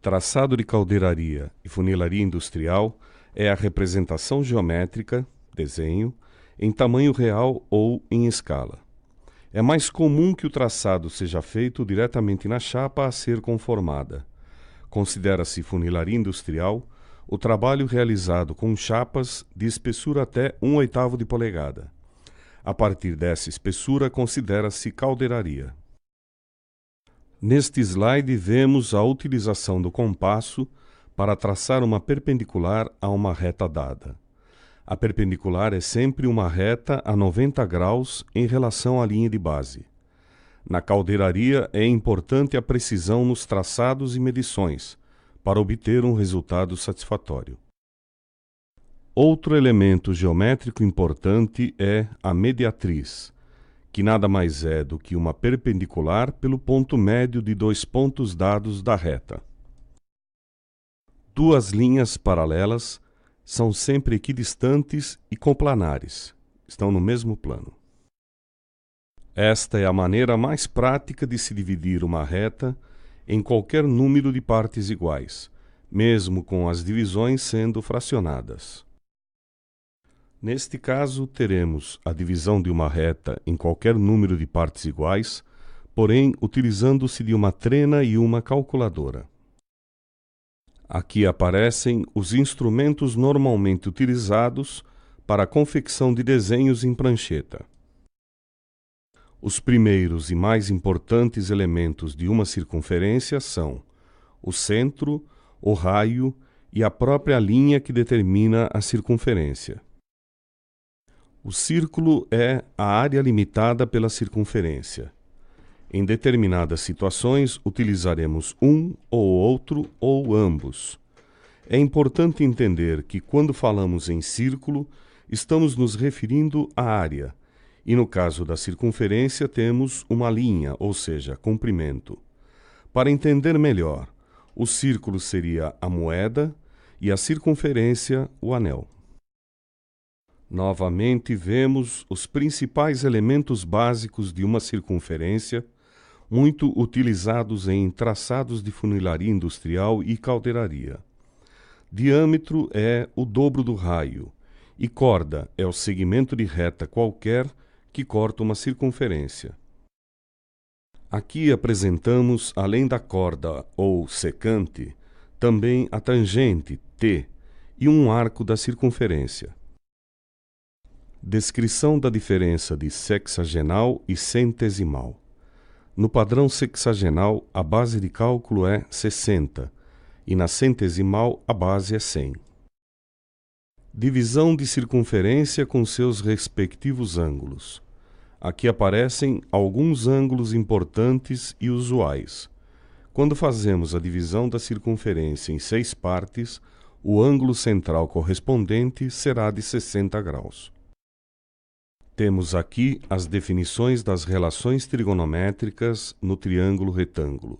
Traçado de caldeiraria e funilaria industrial é a representação geométrica, desenho, em tamanho real ou em escala. É mais comum que o traçado seja feito diretamente na chapa a ser conformada. Considera-se funilaria industrial o trabalho realizado com chapas de espessura até 1/8 de polegada. A partir dessa espessura, considera-se caldeiraria. Neste slide, vemos a utilização do compasso para traçar uma perpendicular a uma reta dada. A perpendicular é sempre uma reta a 90 graus em relação à linha de base. Na caldeiraria, é importante a precisão nos traçados e medições, para obter um resultado satisfatório. Outro elemento geométrico importante é a mediatriz, que nada mais é do que uma perpendicular pelo ponto médio de dois pontos dados da reta. Duas linhas paralelas são sempre equidistantes e coplanares, estão no mesmo plano. Esta é a maneira mais prática de se dividir uma reta em qualquer número de partes iguais, mesmo com as divisões sendo fracionadas. Neste caso, teremos a divisão de uma reta em qualquer número de partes iguais, porém utilizando-se de uma trena e uma calculadora. Aqui aparecem os instrumentos normalmente utilizados para a confecção de desenhos em prancheta. Os primeiros e mais importantes elementos de uma circunferência são o centro, o raio e a própria linha que determina a circunferência. O círculo é a área limitada pela circunferência. Em determinadas situações, utilizaremos um ou outro ou ambos. É importante entender que, quando falamos em círculo, estamos nos referindo à área, e no caso da circunferência temos uma linha, ou seja, comprimento. Para entender melhor, o círculo seria a moeda e a circunferência o anel. Novamente vemos os principais elementos básicos de uma circunferência, muito utilizados em traçados de funilaria industrial e caldeiraria. Diâmetro é o dobro do raio, e corda é o segmento de reta qualquer que corta uma circunferência. Aqui apresentamos, além da corda ou secante, também a tangente, T, e um arco da circunferência. Descrição da diferença de sexagenal e centesimal. No padrão sexagenal, a base de cálculo é 60, e na centesimal, a base é 100. Divisão de circunferência com seus respectivos ângulos. Aqui aparecem alguns ângulos importantes e usuais. Quando fazemos a divisão da circunferência em 6 partes, o ângulo central correspondente será de 60 graus. Temos aqui as definições das relações trigonométricas no triângulo retângulo.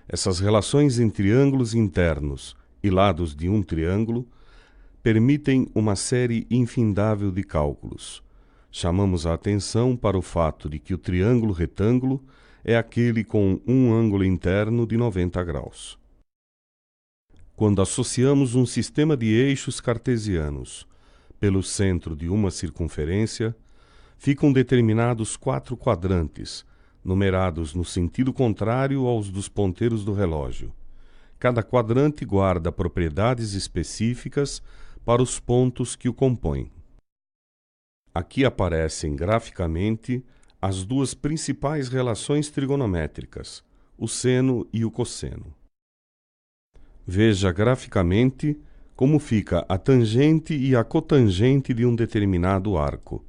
Essas relações em triângulos internos e lados de um triângulo permitem uma série infindável de cálculos. Chamamos a atenção para o fato de que o triângulo retângulo é aquele com um ângulo interno de 90 graus. Quando associamos um sistema de eixos cartesianos pelo centro de uma circunferência, ficam determinados 4 quadrantes, numerados no sentido contrário aos dos ponteiros do relógio. Cada quadrante guarda propriedades específicas para os pontos que o compõem. Aqui aparecem graficamente as duas principais relações trigonométricas, o seno e o cosseno. Veja graficamente como fica a tangente e a cotangente de um determinado arco.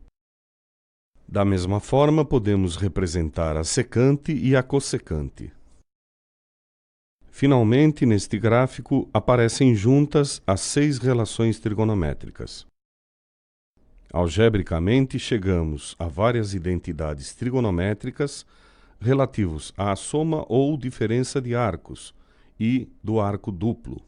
Da mesma forma, podemos representar a secante e a cossecante. Finalmente, neste gráfico, aparecem juntas as 6 relações trigonométricas. Algebricamente, chegamos a várias identidades trigonométricas relativos à soma ou diferença de arcos e do arco duplo.